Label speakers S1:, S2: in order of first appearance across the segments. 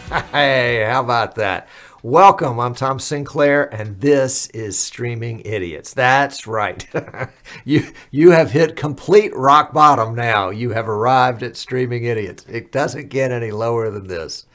S1: Hey, how about that? Welcome. I'm Tom Sinclair, and this is Streaming Idiots. That's right. You have hit complete rock bottom now. You have arrived at Streaming Idiots. It doesn't get any lower than this.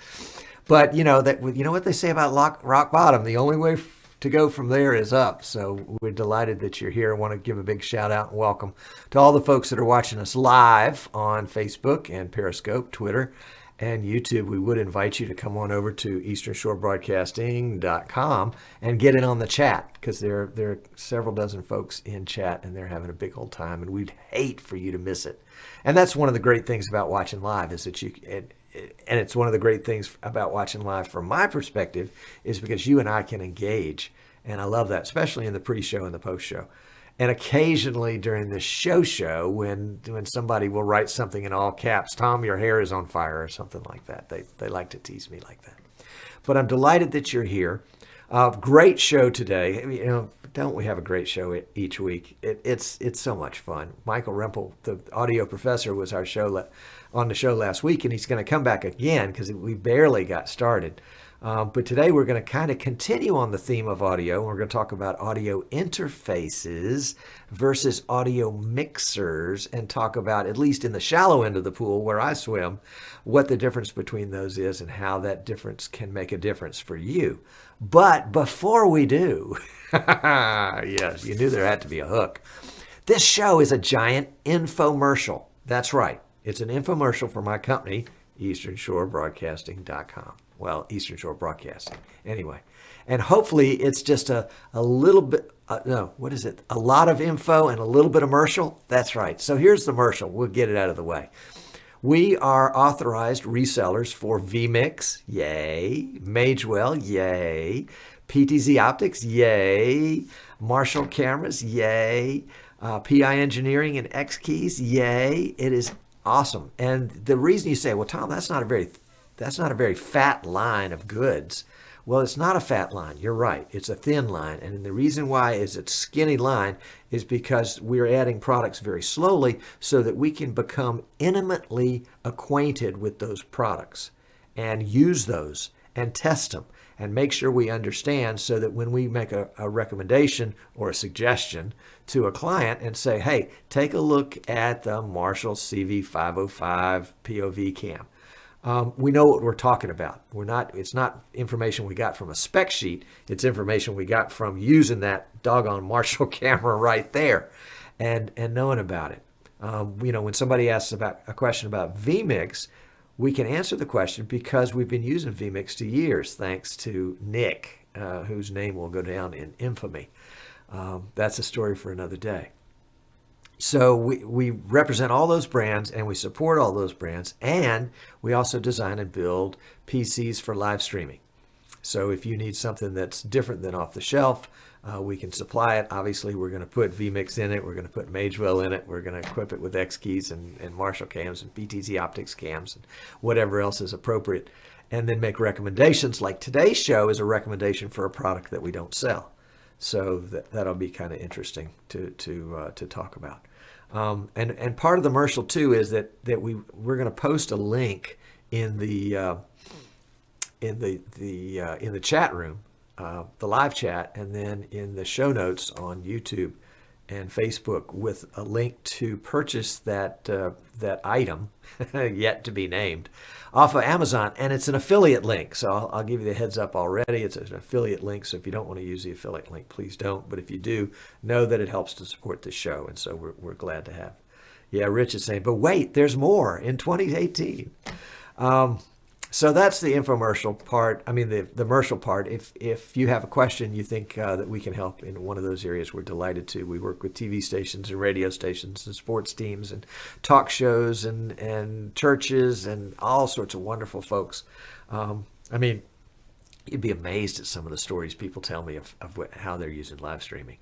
S1: But you know what they say about rock bottom. The only way to go from there is up. So we're delighted that you're here. I want to give a big shout out and welcome to all the folks that are watching us live on Facebook and Periscope, Twitter, and YouTube. We would invite you to come on over to easternshorebroadcasting.com and get in on the chat, because there are several dozen folks in chat and they're having a big old time, and we'd hate for you to miss it. And that's one of the great things about watching live, is that and it's one of the great things about watching live from my perspective, is because you and I can engage. And I love that, especially in the pre-show and the post-show. And occasionally during the show, when somebody will write something in all caps, Tom, your hair is on fire, or something like that. They like to tease me like that. But I'm delighted that you're here. Great show today. Don't we have a great show each week? It's so much fun. Michael Rempel, the audio professor, was on the show last week, and he's going to come back again because we barely got started. But today we're going to kind of continue on the theme of audio. We're going to talk about audio interfaces versus audio mixers, and talk about, at least in the shallow end of the pool where I swim, what the difference between those is and how that difference can make a difference for you. But before we do, yes, you knew there had to be a hook. This show is a giant infomercial. That's right. It's an infomercial for my company, easternshorebroadcasting.com. Well, Eastern Shore Broadcasting. Anyway, and hopefully it's just a little bit, a lot of info and a little bit of commercial. That's right. So here's the commercial. We'll get it out of the way. We are authorized resellers for vMix, yay. Magewell, yay. PTZ Optics, yay. Marshall Cameras, yay. PI Engineering and X Keys, yay. It is awesome. And the reason you say, well, Tom, that's not a very fat line of goods. Well, it's not a fat line. You're right. It's a thin line. And the reason why is it's skinny line is because we're adding products very slowly so that we can become intimately acquainted with those products and use those and test them and make sure we understand, so that when we make a recommendation or a suggestion to a client and say, hey, take a look at the Marshall CV505 POV cam. We know what we're talking about. It's not information we got from a spec sheet. It's information we got from using that doggone Marshall camera right there and knowing about it. When somebody asks about a question about vMix, we can answer the question because we've been using vMix for years, thanks to Nick, whose name will go down in infamy. That's a story for another day. So we represent all those brands, and we support all those brands, and we also design and build PCs for live streaming. So if you need something that's different than off the shelf, we can supply it. Obviously, we're going to put vMix in it. We're going to put Magewell in it. We're going to equip it with X keys and Marshall cams and PTZ Optics cams and whatever else is appropriate, and then make recommendations. Like today's show is a recommendation for a product that we don't sell. So that'll be kind of interesting to talk about. And part of the commercial too is that we're going to post a link in the chat room, the live chat, and then in the show notes on YouTube and Facebook with a link to purchase that item yet to be named off of Amazon, and it's an affiliate link. So I'll give you the heads up already. It's an affiliate link, so if you don't want to use the affiliate link, please don't. But if you do, know that it helps to support the show, and so we're glad to have. Yeah, Rich is saying, but wait, there's more in 2018. So that's the infomercial part. I mean, the commercial part. If you have a question, you think that we can help in one of those areas, we're delighted to. We work with TV stations and radio stations and sports teams and talk shows and churches and all sorts of wonderful folks. I mean, you'd be amazed at some of the stories people tell me of how they're using live streaming.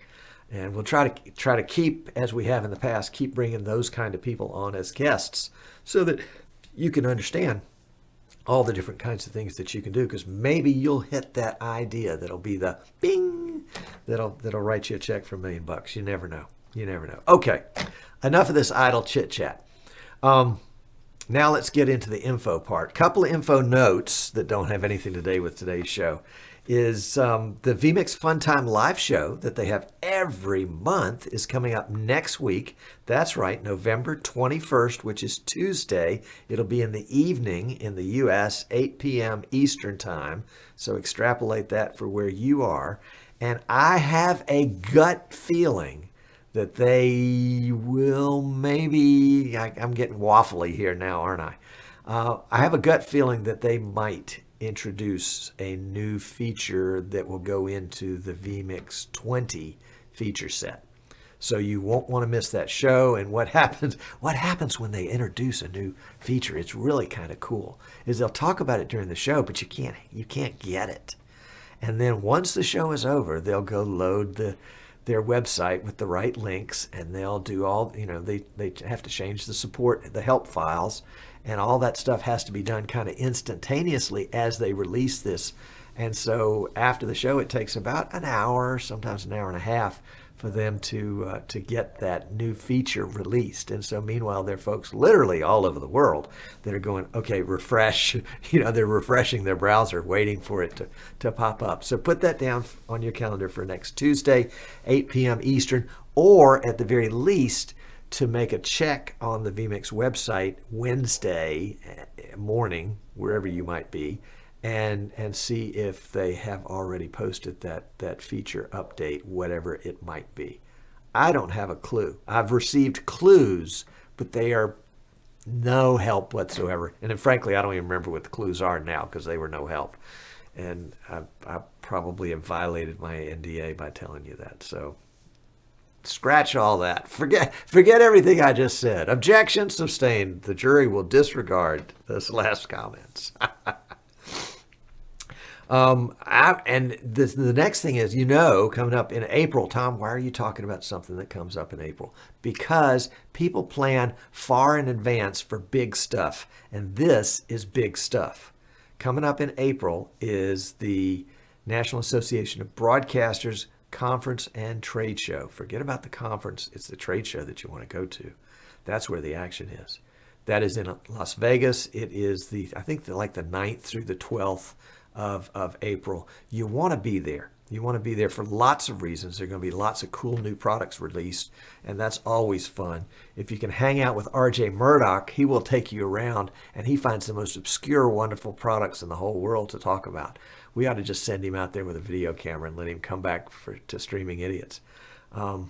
S1: And we'll try to keep, as we have in the past, keep bringing those kind of people on as guests so that you can understand all the different kinds of things that you can do, because maybe you'll hit that idea that'll be the bing that'll write you a check for $1 million. You never know. Okay, enough of this idle chit chat. Now let's get into the info part. Couple of info notes that don't have anything to do with today's show is the vMix Fun Time live show that they have every month is coming up next week. That's right, November 21st, which is Tuesday. It'll be in the evening in the U.S., 8 p.m. Eastern Time. So extrapolate that for where you are. And I have a gut feeling that they will maybe, I'm getting waffly here now, aren't I? I have a gut feeling that they might introduce a new feature that will go into the vMix 20 feature set. So you won't want to miss that show. And what happens when they introduce a new feature, it's really kind of cool, is they'll talk about it during the show, but you can't get it. And then once the show is over, they'll go load their website with the right links, and they'll do all, they have to change the help files, and all that stuff has to be done kind of instantaneously as they release this. And so after the show, it takes about an hour, sometimes an hour and a half, for them to get that new feature released. And so meanwhile, there are folks literally all over the world that are going, okay, refresh, they're refreshing their browser, waiting for it to pop up. So put that down on your calendar for next Tuesday, 8 p.m. Eastern, or at the very least, to make a check on the vMix website Wednesday morning, wherever you might be, and see if they have already posted that feature update, whatever it might be. I don't have a clue. I've received clues, but they are no help whatsoever. And then, frankly, I don't even remember what the clues are now because they were no help. And I probably have violated my NDA by telling you that. So scratch all that. Forget everything I just said. Objection sustained. The jury will disregard those last comments. And the next thing is, coming up in April, Tom, why are you talking about something that comes up in April? Because people plan far in advance for big stuff, and this is big stuff. Coming up in April is the National Association of Broadcasters Conference and Trade Show. Forget about the conference. It's the trade show that you want to go to. That's where the action is. That is in Las Vegas. It is like the 9th through the 12th of April. You want to be there. You want to be there for lots of reasons. There are going to be lots of cool new products released, and that's always fun. If you can hang out with RJ Murdoch, he will take you around, and he finds the most obscure, wonderful products in the whole world to talk about. We ought to just send him out there with a video camera and let him come back to Streaming Idiots and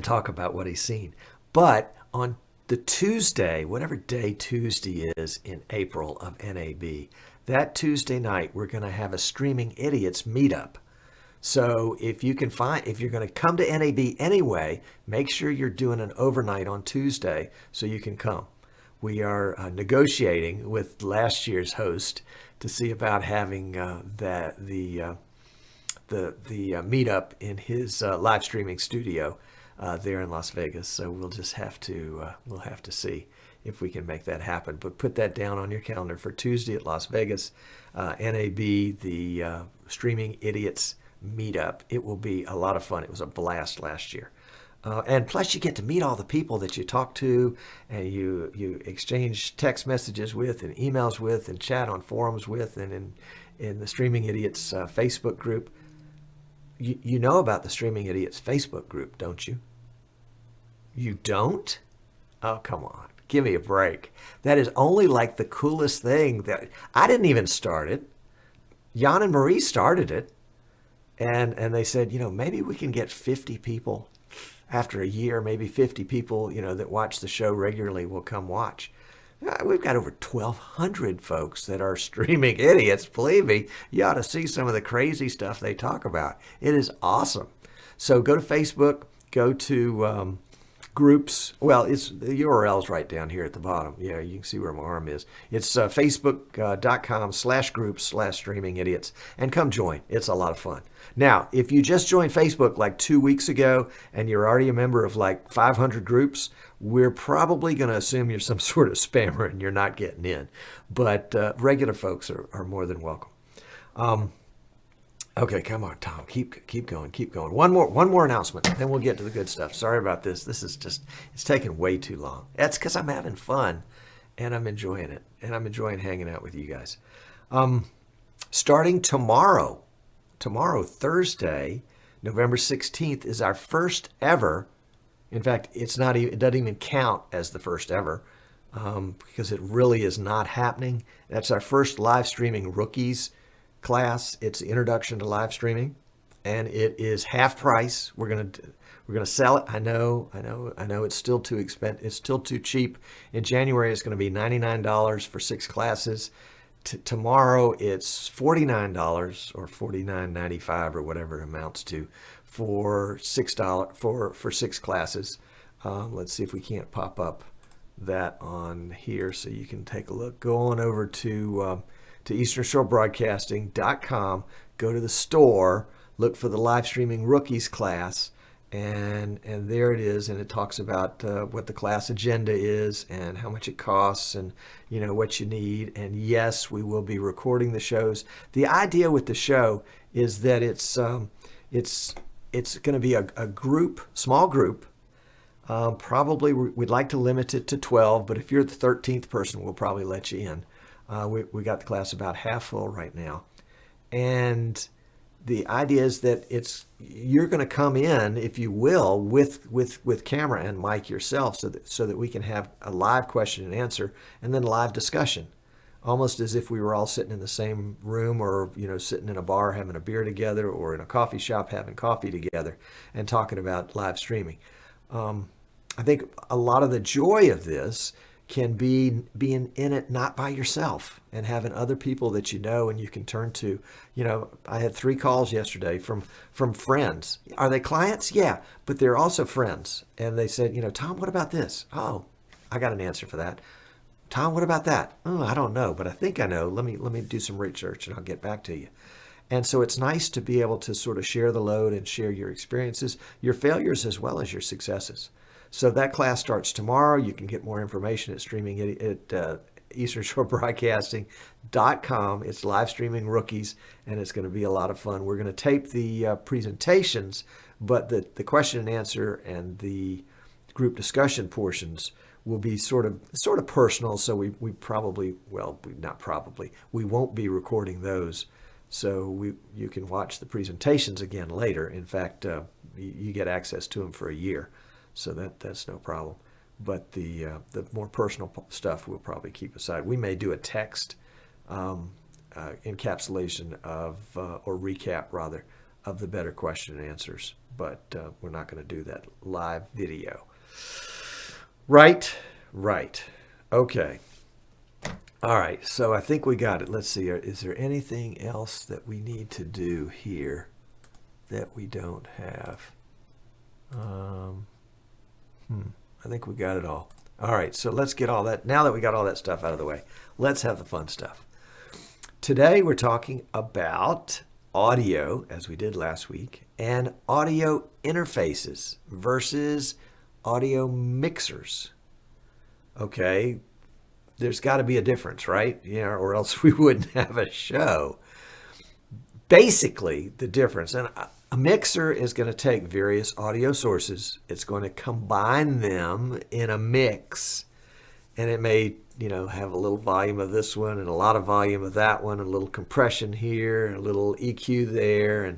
S1: talk about what he's seen. But on the Tuesday, whatever day Tuesday is in April of NAB, that Tuesday night, we're going to have a Streaming Idiots meetup. So if you're going to come to NAB anyway, make sure you're doing an overnight on Tuesday so you can come. We are negotiating with last year's host to see about having the meetup in his live streaming studio there in Las Vegas. So we'll just have to see if we can make that happen. But put that down on your calendar for Tuesday at Las Vegas, NAB, the Streaming Idiots meetup. It will be a lot of fun. It was a blast last year. And plus you get to meet all the people that you talk to and you exchange text messages with and emails with and chat on forums with and in the Streaming Idiots Facebook group. You know about the Streaming Idiots Facebook group, don't you? You don't? Oh, come on. Give me a break. That is only like the coolest thing that I didn't even start it. Jan and Marie started it. And they said, maybe we can get 50 people after a year, maybe 50 people, that watch the show regularly will come watch. We've got over 1,200 folks that are Streaming Idiots. Believe me, you ought to see some of the crazy stuff they talk about. It is awesome. So go to Facebook, go to groups. Well, it's the URL's right down here at the bottom. Yeah, you can see where my arm is. It's facebook.com/groups/Streaming Idiots, and come join. It's a lot of fun. Now, if you just joined Facebook like 2 weeks ago and you're already a member of like 500 groups, we're probably going to assume you're some sort of spammer and you're not getting in. But regular folks are more than welcome. Okay, come on, Tom. Keep going. One more announcement, then we'll get to the good stuff. Sorry about this. This is it's taking way too long. That's because I'm having fun, and I'm enjoying it, and I'm enjoying hanging out with you guys. Starting tomorrow, Thursday, November 16th, is our first ever. In fact, it doesn't even count as the first ever, because it really is not happening. That's our first live streaming rookies class. It's the introduction to live streaming, and it is half price. We're gonna sell it. I know. It's still too expensive. It's still too cheap. In January, it's going to be $99 for 6 classes. Tomorrow, it's $49 or $49.95 or whatever it amounts to for $6 for 6 classes. Let's see if we can't pop up that on here so you can take a look. Go on over to easternshorebroadcasting.com. Go to the store. Look for the live streaming rookies class. And there it is, and it talks about what the class agenda is and how much it costs and what you need. And yes, we will be recording the shows. The idea with the show is that it's going to be a small group. Probably we'd like to limit it to 12, but if you're the 13th person, we'll probably let you in. We got the class about half full right now, and the idea is that you're going to come in, if you will, with camera and mic yourself, so that we can have a live question and answer, and then live discussion, almost as if we were all sitting in the same room, or sitting in a bar having a beer together, or in a coffee shop having coffee together, and talking about live streaming. I think a lot of the joy of this can be being in it not by yourself, and having other people that and you can turn to. I had 3 calls yesterday from friends. Are they clients? Yeah, but they're also friends. And they said, Tom, what about this? Oh, I got an answer for that. Tom, what about that? Oh, I don't know, but I think I know. Let me do some research and I'll get back to you. And so it's nice to be able to sort of share the load and share your experiences, your failures as well as your successes. So that class starts tomorrow. You can get more information at streaming at easternshorebroadcasting.com. It's live streaming rookies, and it's going to be a lot of fun. We're going to tape the presentations, but the question and answer and the group discussion portions will be sort of personal. So we won't be recording those. So you can watch the presentations again later. In fact, you get access to them for a year. So that's no problem. But the more personal stuff we'll probably keep aside. We may do a text encapsulation of, or recap rather, of the better question and answers. But we're not going to do that live video. Right. Okay. All right. So I think we got it. Let's see. Is there anything else that we need to do here that we don't have? I think we got it all. All right, so let's get all that. Now that we got all that stuff out of the way, let's have the fun stuff. Today we're talking about audio, as we did last week, and audio interfaces versus audio mixers. Okay, there's got to be a difference, right? Or else we wouldn't have a show. Basically, the difference, and a mixer is going to take various audio sources. It's going to combine them in a mix, and it may, have a little volume of this one and a lot of volume of that one, a little compression here, and a little EQ there,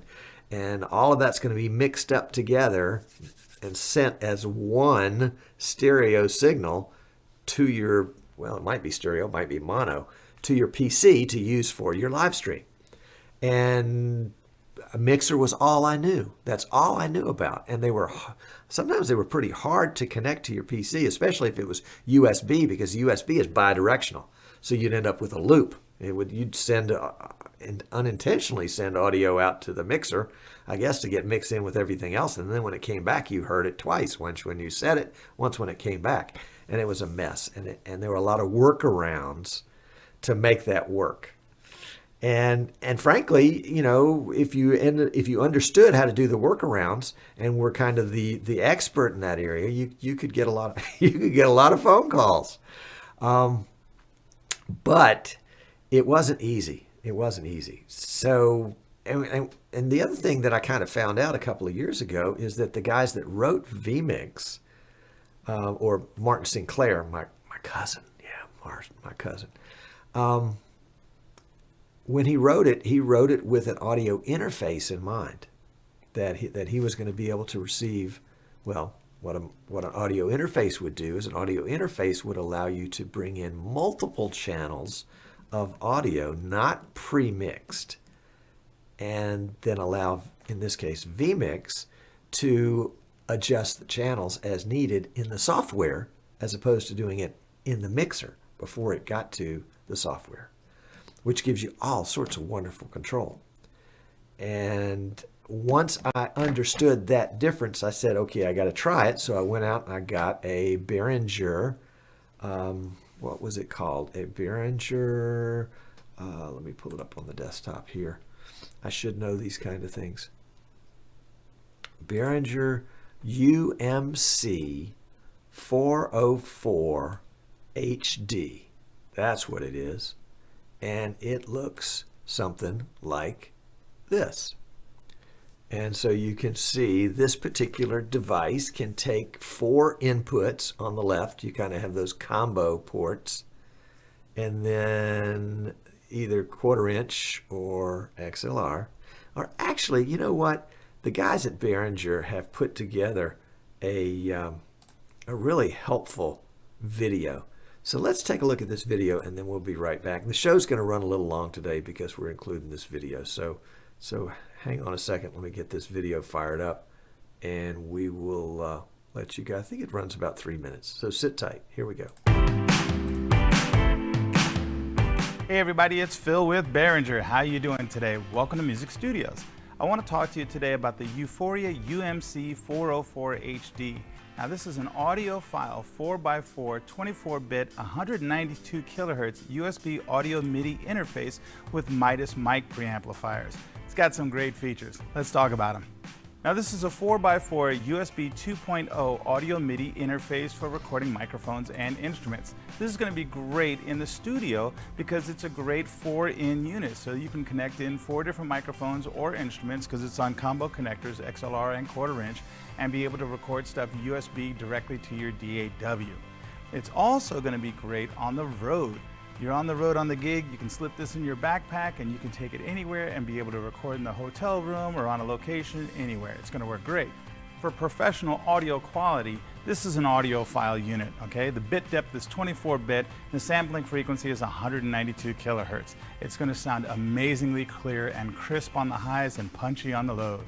S1: and all of that's going to be mixed up together and sent as one stereo signal to your, it might be stereo, it might be mono, to your PC to use for your live stream. And a mixer was all I knew. That's all I knew about. And sometimes they were pretty hard to connect to your PC, especially if it was USB, because USB is bidirectional. So you'd end up with a loop. You'd unintentionally send audio out to the mixer, I guess, to get mixed in with everything else. And then when it came back, you heard it twice. Once when you said it, once when it came back. And it was a mess. And there were a lot of workarounds to make that work. And frankly, if you understood how to do the workarounds and were kind of the expert in that area, you could get a lot of phone calls. But it wasn't easy. So, and the other thing that I kind of found out a couple of years ago is that the guys that wrote vMix, or Martin Sinclair, my cousin, my cousin. When he wrote it with an audio interface in mind, that he was going to be able to receive, well, what an audio interface would do is an audio interface would allow you to bring in multiple channels of audio, not pre-mixed, and then allow, in this case, vMix to adjust the channels as needed in the software as opposed to doing it in the mixer before it got to the software, which gives you all sorts of wonderful control. And once I understood that difference, I said, okay, I got to try it. So I went out and I got a Behringer, what was it called? A Behringer, let me pull it up on the desktop here. I should know these kind of things. Behringer UMC404HD. That's what it is. And it looks something like this. And so you can see this particular device can take 4 inputs on the left. You kind of have those combo ports. And then either 1/4 inch or XLR. Or actually, you know what? The guys at Behringer have put together a really helpful video. So let's take a look at this video and then we'll be right back. The show's going to run a little long today because we're including this video. So hang on a second. Let me get this video fired up and we will let you go. I think it runs about 3 minutes. So sit tight. Here we go.
S2: Hey everybody, it's Phil with Behringer. How you doing today? Welcome to Music Studios. I want to talk to you today about the Euphoria UMC404HD. Now this is an audiophile 4x4 24-bit 192 kilohertz USB audio MIDI interface with Midas mic preamplifiers. It's got some great features. Let's talk about them. Now this is a 4x4 USB 2.0 audio MIDI interface for recording microphones and instruments. This is going to be great in the studio because it's a great 4-in unit. So you can connect in 4 different microphones or instruments because it's on combo connectors, XLR and 1/4 inch, and be able to record stuff USB directly to your DAW. It's also going to be great on the road. You're on the road on the gig, you can slip this in your backpack and you can take it anywhere and be able to record in the hotel room or on a location anywhere. It's going to work great. For professional audio quality, this is an audiophile unit, okay? The bit depth is 24-bit, the sampling frequency is 192 kilohertz. It's going to sound amazingly clear and crisp on the highs and punchy on the lows.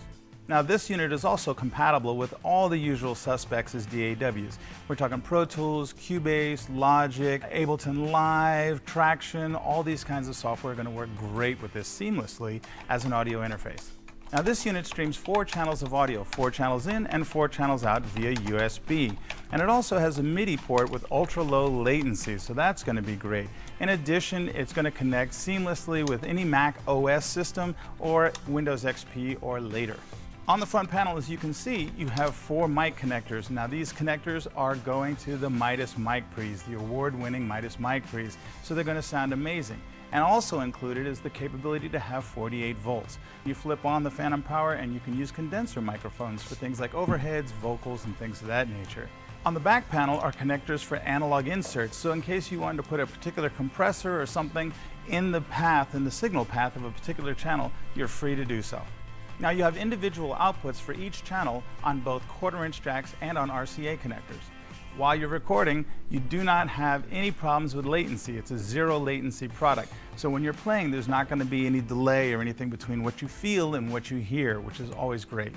S2: Now this unit is also compatible with all the usual suspects as DAWs. We're talking Pro Tools, Cubase, Logic, Ableton Live, Traction, all these kinds of software are going to work great with this seamlessly as an audio interface. Now this unit streams 4 channels of audio, 4 channels in and 4 channels out via USB. And it also has a MIDI port with ultra low latency, so that's going to be great. In addition, it's going to connect seamlessly with any Mac OS system or Windows XP or later. On the front panel, as you can see, you have 4 mic connectors. Now these connectors are going to the Midas mic pre's, the award-winning Midas mic pre's, so they're going to sound amazing. And also included is the capability to have 48 volts. You flip on the phantom power and you can use condenser microphones for things like overheads, vocals, and things of that nature. On the back panel are connectors for analog inserts, so in case you wanted to put a particular compressor or something in the path, in the signal path of a particular channel, you're free to do so. Now you have individual outputs for each channel on both 1/4 inch jacks and on RCA connectors. While you're recording, you do not have any problems with latency. It's a 0 latency product. So when you're playing, there's not going to be any delay or anything between what you feel and what you hear, which is always great.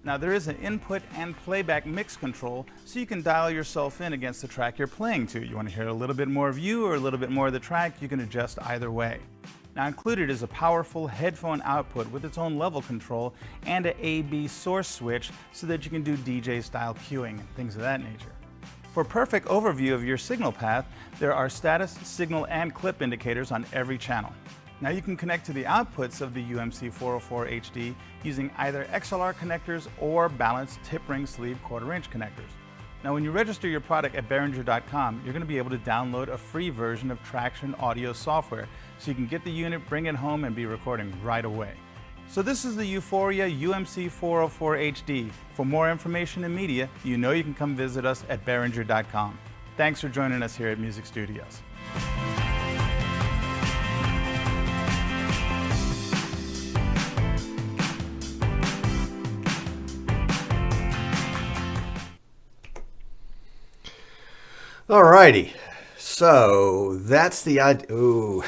S2: Now there is an input and playback mix control, so you can dial yourself in against the track you're playing to. You want to hear a little bit more of you or a little bit more of the track, you can adjust either way. Now included is a powerful headphone output with its own level control and an A/B source switch so that you can do DJ style cueing and things of that nature. For a perfect overview of your signal path, there are status, signal, and clip indicators on every channel. Now you can connect to the outputs of the UMC404HD using either XLR connectors or balanced tip ring sleeve 1/4 inch connectors. Now when you register your product at Behringer.com, you're going to be able to download a free version of Traction audio software so you can get the unit, bring it home, and be recording right away. So this is the Euphoria UMC404HD. For more information and media, you know you can come visit us at Behringer.com. Thanks for joining us here at Music Studios.
S1: All righty. So that's the idea. Ooh,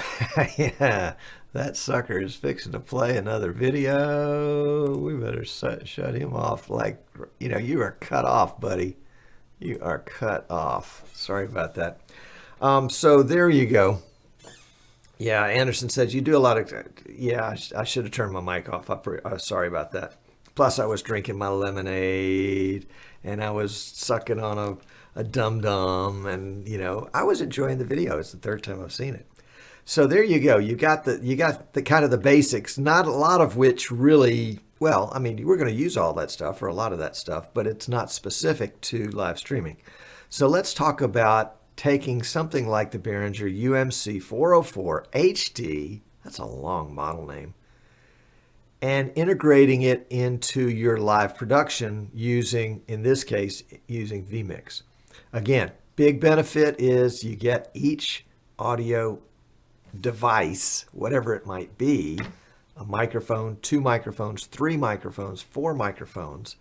S1: yeah, that sucker is fixing to play another video. We better shut him off. Like, you are cut off, buddy. You are cut off. Sorry about that. So there you go. Yeah, Anderson says you do a lot of. Yeah, I should have turned my mic off. Sorry about that. Plus, I was drinking my lemonade and I was sucking on a dum-dum, and I was enjoying the video. It's the third time I've seen it. So there you go. You got the kind of the basics, not a lot of which really, well, I mean, we're going to use all that stuff or a lot of that stuff, but it's not specific to live streaming. So let's talk about taking something like the Behringer UMC404HD, that's a long model name, and integrating it into your live production using, in this case, using vMix. Again, big benefit is you get each audio device, whatever it might be, a microphone, 2 microphones, 3 microphones, 4 microphones.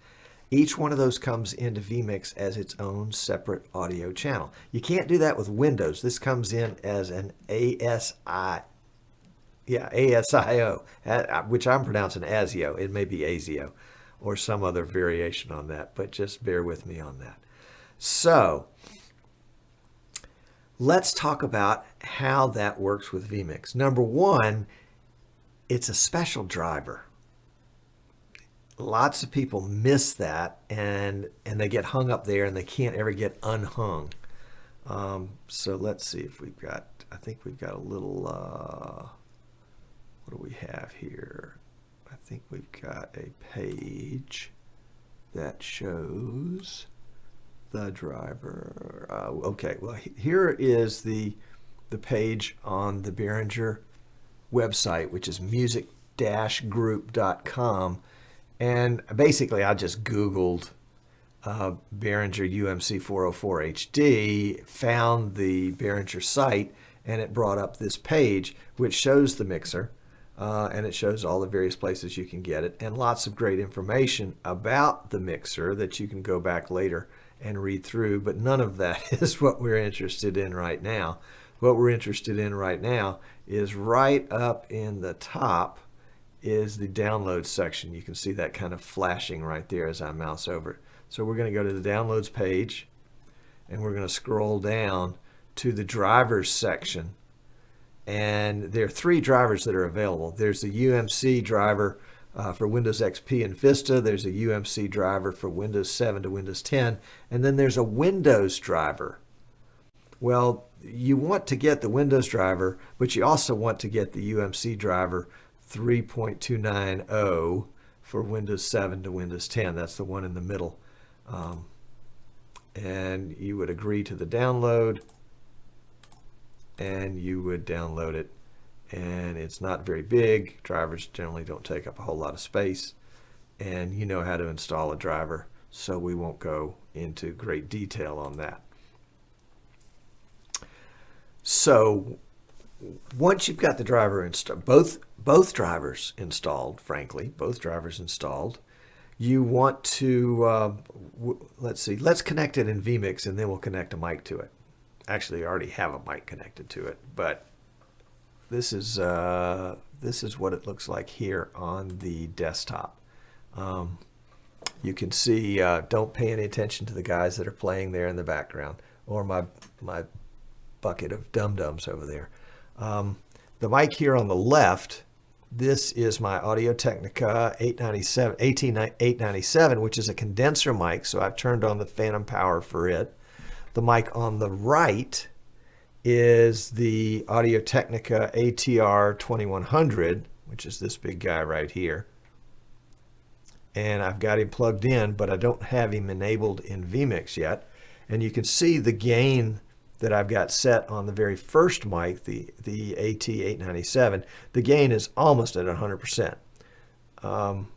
S1: Each one of those comes into vMix as its own separate audio channel. You can't do that with Windows. This comes in as an ASIO, which I'm pronouncing ASIO. It may be ASIO or some other variation on that, but just bear with me on that. So let's talk about how that works with vMix. Number one, it's a special driver. Lots of people miss that and they get hung up there and they can't ever get unhung. So let's see if we've got, I think we've got a little, what do we have here? I think we've got a page that shows the driver. Okay, well, here is the page on the Behringer website, which is music-group.com. And basically, I just Googled Behringer UMC404HD, found the Behringer site, and it brought up this page, which shows the mixer, and it shows all the various places you can get it, and lots of great information about the mixer that you can go back later and read through, but none of that is what we're interested in right now. What we're interested in right now is right up in the top is the downloads section. You can see that kind of flashing right there as I mouse over it. So we're going to go to the downloads page and we're going to scroll down to the drivers section. And there are 3 drivers that are available. There's the UMC driver for Windows XP and Vista. There's a UMC driver for Windows 7 to Windows 10. And then there's a Windows driver. Well, you want to get the Windows driver, but you also want to get the UMC driver 3.290 for Windows 7 to Windows 10. That's the one in the middle. And you would agree to the download, and you would download it. And it's not very big. Drivers generally don't take up a whole lot of space. And you know how to install a driver, so we won't go into great detail on that. So once you've got the driver installed, both drivers installed, frankly, both drivers installed, you want to, let's connect it in vMix, and then we'll connect a mic to it. Actually, I already have a mic connected to it, but this is what it looks like here on the desktop. You can see, don't pay any attention to the guys that are playing there in the background, or my bucket of dum-dums over there. The mic here on the left, this is my Audio-Technica 897, which is a condenser mic, so I've turned on the phantom power for it. The mic on the right is the Audio-Technica ATR 2100, which is this big guy right here. And I've got him plugged in, but I don't have him enabled in vMix yet. And you can see the gain that I've got set on the very first mic, the AT897. The gain is almost at 100%. And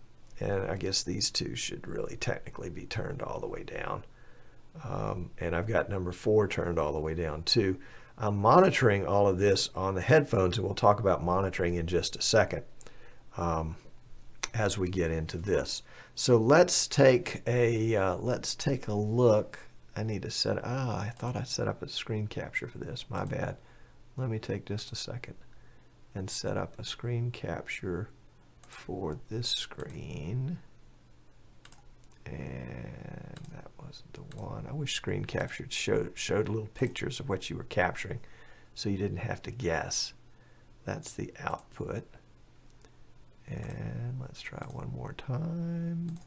S1: I guess these two should really technically be turned all the way down. And I've got number 4 turned all the way down too. I'm monitoring all of this on the headphones, and we'll talk about monitoring in just a second as we get into this. So let's take a look. I need to set, I thought I set up a screen capture for this. My bad. Let me take just a second and set up a screen capture for this screen. And that wasn't the one. I wish screen capture showed little pictures of what you were capturing so you didn't have to guess. That's the output. And let's try one more time.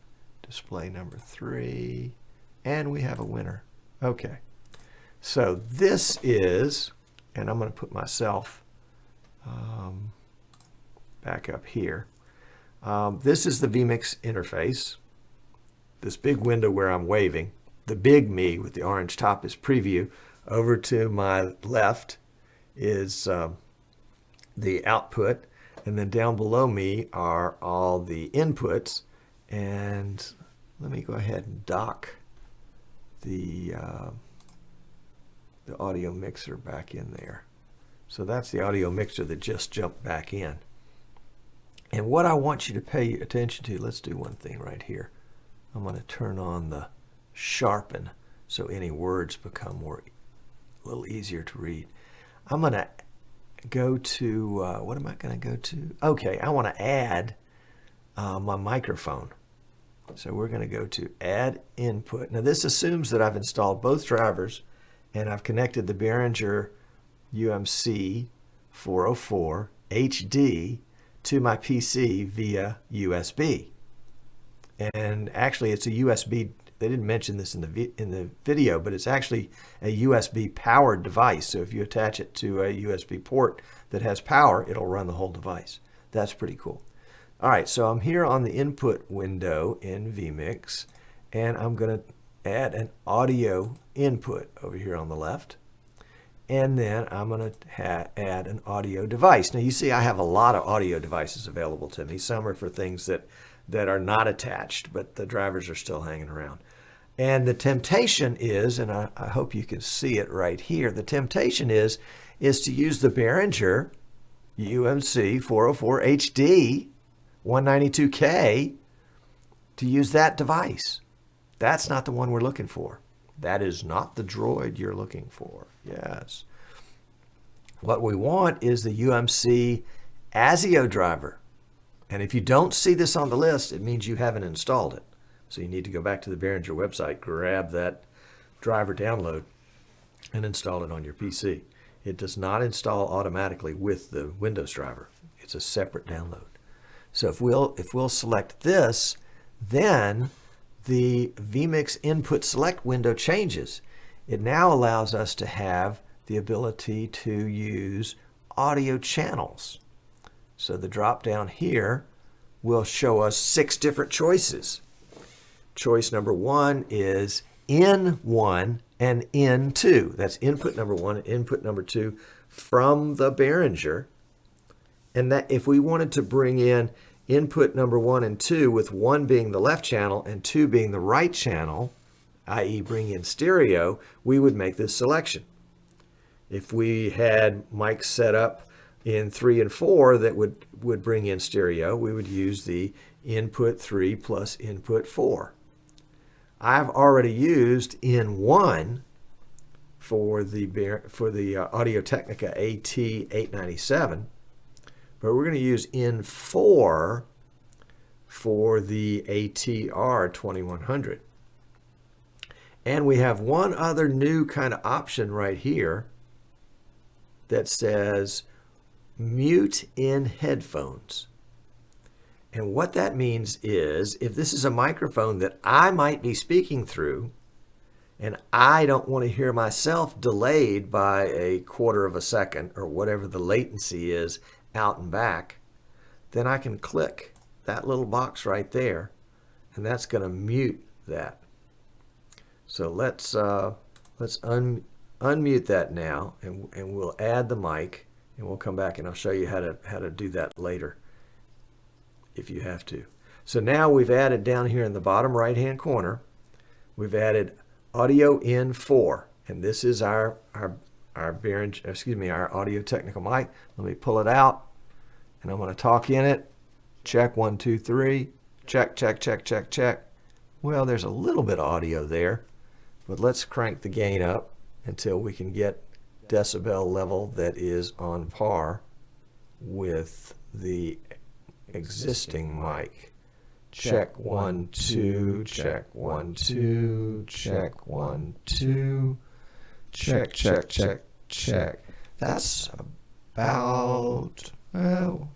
S1: Display number 3. And we have a winner. Okay. So this is, and I'm going to put myself back up here. This is the vMix interface. This big window where I'm waving. The big me with the orange top is preview. Over to my left is the output. And then down below me are all the inputs. And let me go ahead and dock the audio mixer back in there. So that's the audio mixer that just jumped back in. And what I want you to pay attention to, let's do one thing right here. I'm going to turn on the sharpen so any words become a little easier to read. I'm going to go to, what am I going to go to? Okay, I want to add my microphone. So we're going to go to Add Input. Now this assumes that I've installed both drivers and I've connected the Behringer UMC404HD to my PC via USB. And actually it's a USB, they didn't mention this in the video, but it's actually a USB powered device. So if you attach it to a USB port that has power, it'll run the whole device. That's pretty cool. All right, so I'm here on the input window in vMix, and I'm going to add an audio input over here on the left. And then I'm going to add an audio device. Now you see I have a lot of audio devices available to me. Some are for things that are not attached, but the drivers are still hanging around. And the temptation is, and I hope you can see it right here, the temptation is to use the Behringer UMC404HD 192K to use that device. That's not the one we're looking for. That is not the droid you're looking for. Yes. What we want is the UMC ASIO driver. And if you don't see this on the list, it means you haven't installed it. So you need to go back to the Behringer website, grab that driver download, and install it on your PC. It does not install automatically with the Windows driver. It's a separate download. So if we'll select this, then the vMix input select window changes. It now allows us to have the ability to use audio channels. So the drop down here will show us 6 different choices. Choice number 1 is in1 and in2. That's input number 1 and input number 2 from the Behringer. And that if we wanted to bring in input number 1 and 2 with 1 being the left channel and 2 being the right channel, i.e. bring in stereo, we would make this selection. If we had mics set up in 3 and 4 that would bring in stereo, we would use the input 3 plus input 4. I've already used in 1 for the Audio-Technica AT897, but we're going to use in 4 for the ATR 2100. And we have one other new kind of option right here that says mute in headphones. And what that means is if this is a microphone that I might be speaking through and I don't want to hear myself delayed by a quarter of a second or whatever the latency is out and back, then I can click that little box right there and that's going to mute that. So let's unmute that now and we'll add the mic and we'll come back and I'll show you how to do that later if you have to. So now we've added down here in the bottom right hand corner, we've added audio in 4, and this is our Behringer, excuse me, our Audio-Technica mic. Let me pull it out and I'm going to talk in it. Check 1 2 3. Check check check check check. Well, there's a little bit of audio there, But let's crank the gain up until we can get decibel level that is on par with the existing mic. Check 1 2, check 1 2, check 1 2, check check check check. That's about, well,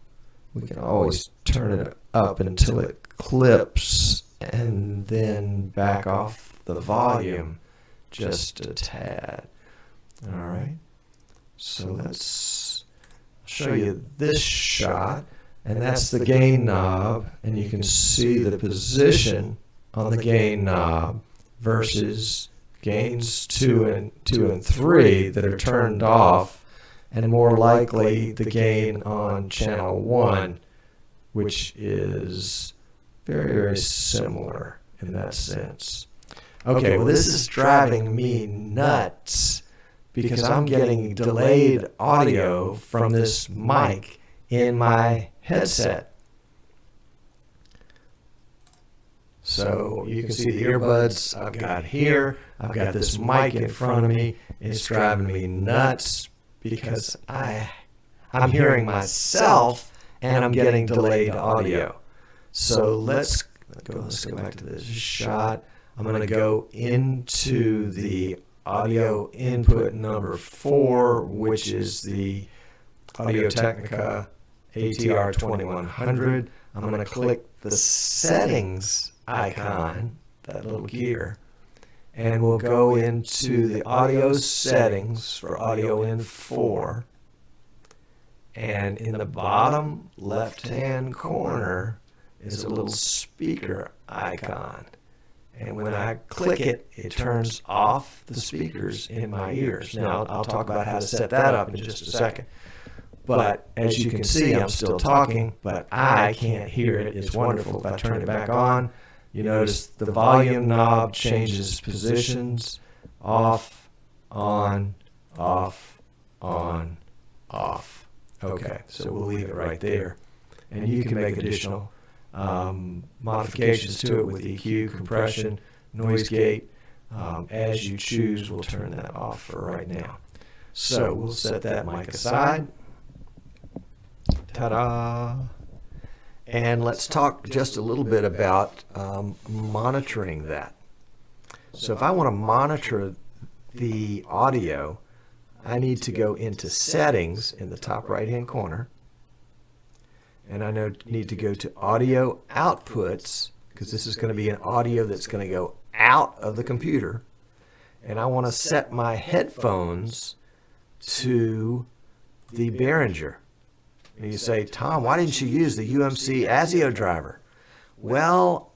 S1: we can always turn it up until it clips and then back off the volume just a tad. All right, so let's show you this shot, and that's the gain knob, and you can see the position on the gain knob versus gains 2 and 3 that are turned off, and more likely the gain on channel 1, which is very, very similar in that sense. Okay, well, this is driving me nuts because I'm getting delayed audio from this mic in my headset. So you can see the earbuds I've got here. I've got this mic in front of me. It's driving me nuts because I'm hearing myself and I'm getting delayed audio. So let's go back to this shot. I'm going to go into the audio input number 4, which is the Audio-Technica ATR 2100. I'm going to click the settings icon, that little gear, and we'll go into the audio settings for audio in 4. And in the bottom left-hand corner is a little speaker icon. And when I click it, it turns off the speakers in my ears. Now, I'll talk about how to set that up in just a second. But as you can see, I'm still talking, but I can't hear it. It's wonderful. If I turn it back on, you notice the volume knob changes positions: off, on, off, on, off. Okay, so we'll leave it right there. And you can make additional modifications to it with EQ, compression, noise gate, as you choose. We'll turn that off for right now. So we'll set that mic aside. Ta-da! And let's talk just a little bit about monitoring that. So if I want to monitor the audio, I need to go into settings in the top right-hand corner. And I need to go to audio outputs, because this is going to be an audio that's going to go out of the computer. And I want to set my headphones to the Behringer. And you say, Tom, why didn't you use the UMC ASIO driver? Well,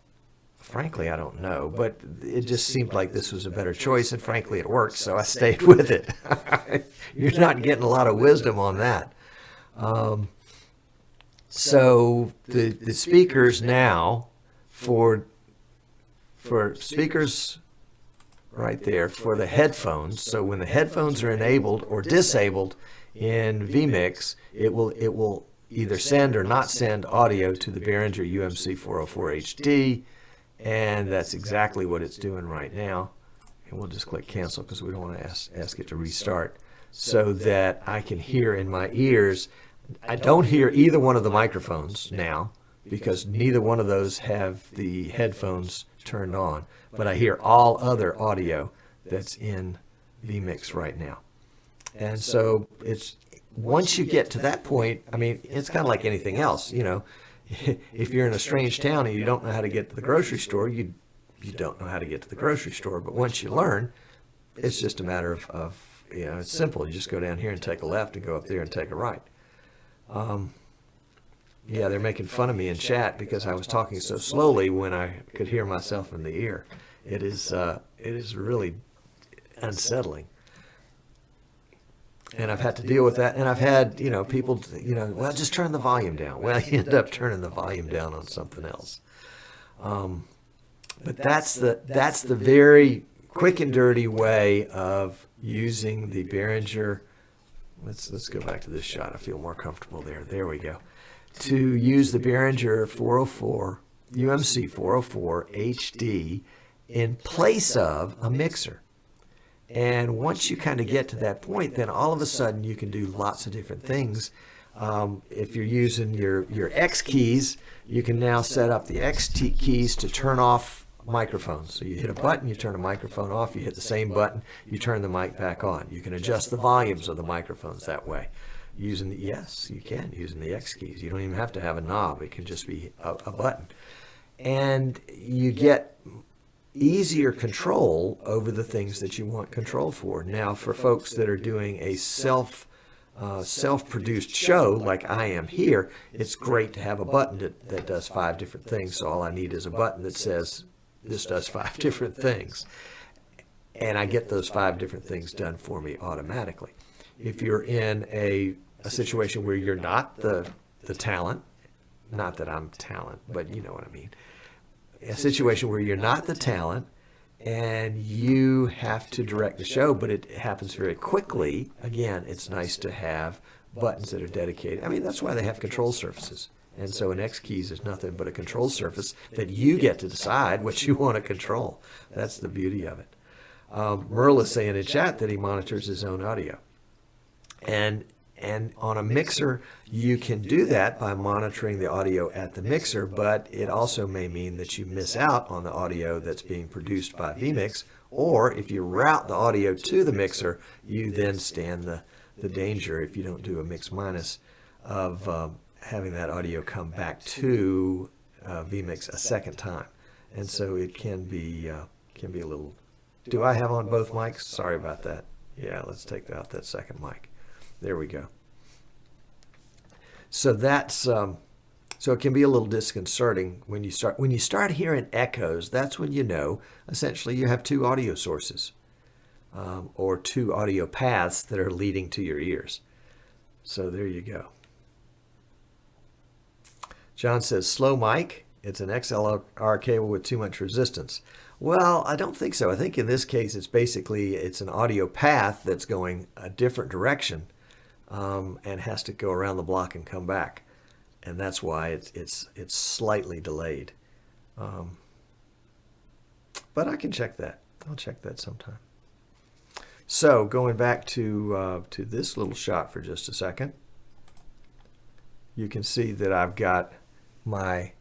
S1: frankly, I don't know, but it just seemed like this was a better choice, and frankly, it worked, so I stayed with it. You're not getting a lot of wisdom on that. So the speakers now, for speakers right there, for the headphones, so when the headphones are enabled or disabled in vMix, it will either send or not send audio to the Behringer UMC404HD, and that's exactly what it's doing right now. And we'll just click cancel because we don't want to ask it to restart, so that I can hear in my ears. I don't hear either one of the microphones now because neither one of those have the headphones turned on, but I hear all other audio that's in vMix right now. And so it's, once you get to that point, I mean, it's kind of like anything else, you know. If you're in a strange town and you don't know how to get to the grocery store, you don't know how to get to the grocery store. But once you learn, it's just a matter of you know, it's simple. You just go down here and take a left and go up there and take a right. Yeah, they're making fun of me in chat because I was talking so slowly when I could hear myself in the ear. It is really unsettling. And I've had to deal with that. And I've had, you know, people, you know, well, just turn the volume down. Well, you end up turning the volume down on something else. But that's the very quick and dirty way of using the Behringer. Let's go back to this shot. I feel more comfortable there. There we go. To use the Behringer UMC404 HD in place of a mixer. And once you kind of get to that point, then all of a sudden you can do lots of different things. If you're using your X keys, you can now set up the X keys to turn off microphones. So you hit a button, you turn a microphone off, you hit the same button, you turn the mic back on. You can adjust the volumes of the microphones that way. Yes, you can, using the X keys. You don't even have to have a knob. It can just be a button. And you get easier control over the things that you want control for. Now, for folks that are doing a self-produced show like I am here, it's great to have a button that does 5 different things. So all I need is a button that says this does 5 different things. And I get those 5 different things done for me automatically. If you're in a situation where you're not the talent, not that I'm talent, but you know what I mean, a situation where you're not the talent and you have to direct the show, but it happens very quickly, again, it's nice to have buttons that are dedicated. I mean, that's why they have control surfaces. And so an X keys is nothing but a control surface that you get to decide what you want to control. That's the beauty of it. Merle is saying in chat that he monitors his own audio. And on a mixer, you can do that by monitoring the audio at the mixer, but it also may mean that you miss out on the audio that's being produced by vMix, or if you route the audio to the mixer, you then stand the danger, if you don't do a mix minus, of having that audio come back to vMix a second time. And so it can be a little... Do I have on both mics? Sorry about that. Yeah, let's take out that second mic. There we go. So that's so it can be a little disconcerting when you start hearing echoes. That's when you know essentially you have 2 audio sources or 2 audio paths that are leading to your ears. So there you go. John says slow mic. It's an XLR cable with too much resistance. Well, I don't think so. I think in this case it's an audio path that's going a different direction. And has to go around the block and come back, and that's why it's slightly delayed. But I can check that. I'll check that sometime. So going back to this little shot for just a second, you can see that I've got my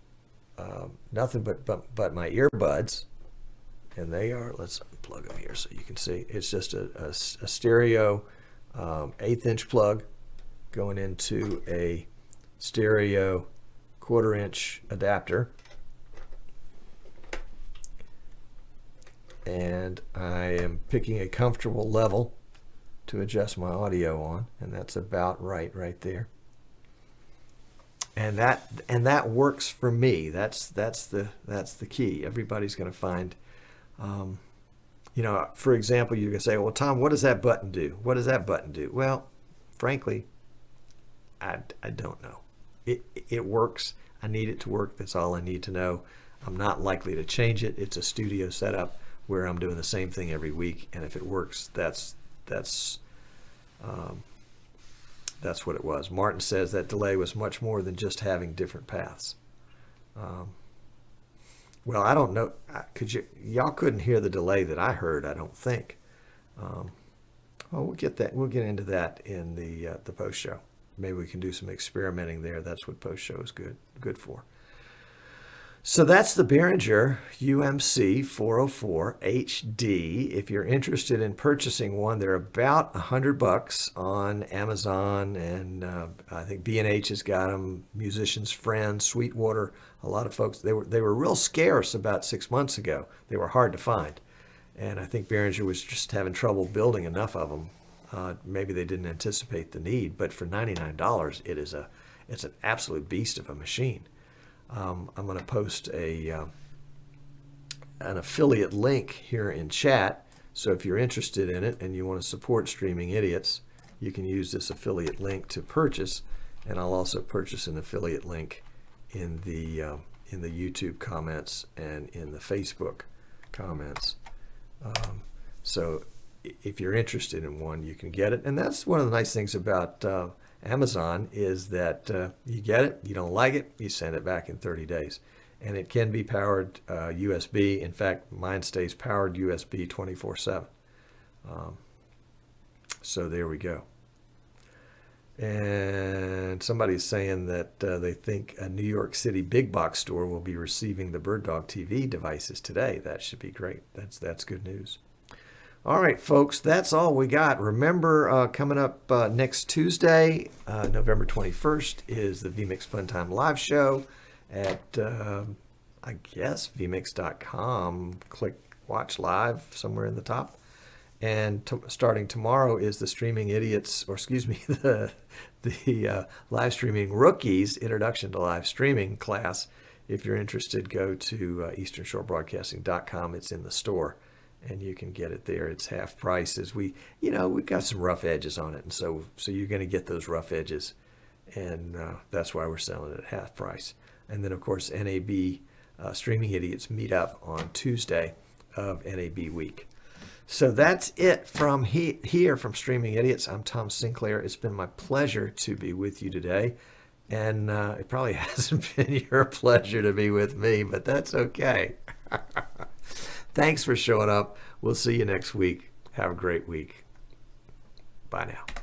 S1: nothing but my earbuds, and they are. Let's unplug them here so you can see. It's just a stereo. 1/8 inch plug going into a stereo 1/4 inch adapter, and I am picking a comfortable level to adjust my audio on, and that's about right there, and that works for me. That's the key. Everybody's going to find you know, for example, you can say, well, Tom, what does that button do? What does that button do? Well, frankly, I don't know. It works. I need it to work. That's all I need to know. I'm not likely to change it. It's a studio setup where I'm doing the same thing every week, and if it works, that's what it was. Martin says that delay was much more than just having different paths. Well, I don't know. Y'all couldn't hear the delay that I heard, I don't think. Well, we'll get into that in the post show. Maybe we can do some experimenting there. That's what post show is good for. So that's the Behringer UMC404HD. If you're interested in purchasing one, they're about $100 on Amazon, and I think B&H has got them. Musician's Friend, Sweetwater, a lot of folks. They were real scarce about 6 months ago. They were hard to find, and I think Behringer was just having trouble building enough of them. Maybe they didn't anticipate the need, but for $99, it's an absolute beast of a machine. I'm going to post an affiliate link here in chat. So if you're interested in it and you want to support Streaming Idiots, you can use this affiliate link to purchase. And I'll also purchase an affiliate link in the YouTube comments and in the Facebook comments. So if you're interested in one, you can get it. And that's one of the nice things about Amazon is that you get it, you don't like it, you send it back in 30 days. And it can be powered USB. In fact, mine stays powered USB 24/7. So there we go. And somebody's saying that they think a New York City big box store will be receiving the Bird Dog TV devices today. That should be great. That's good news. All right, folks, that's all we got. Remember, coming up next Tuesday, November 21st, is the vMix Fun Time live show at, I guess, vmix.com. Click Watch Live somewhere in the top. And starting tomorrow is the Streaming Idiots, or excuse me, the Live Streaming Rookies Introduction to Live Streaming class. If you're interested, go to easternshorebroadcasting.com. It's in the store, and you can get it there. It's half price. As we've got some rough edges on it, and so you're going to get those rough edges, and that's why we're selling it at half price. And then, of course, NAB Streaming Idiots meet up on Tuesday of NAB week. So that's it from here from Streaming Idiots. I'm Tom Sinclair. It's been my pleasure to be with you today. And it probably hasn't been your pleasure to be with me, but that's okay. Thanks for showing up. We'll see you next week. Have a great week. Bye now.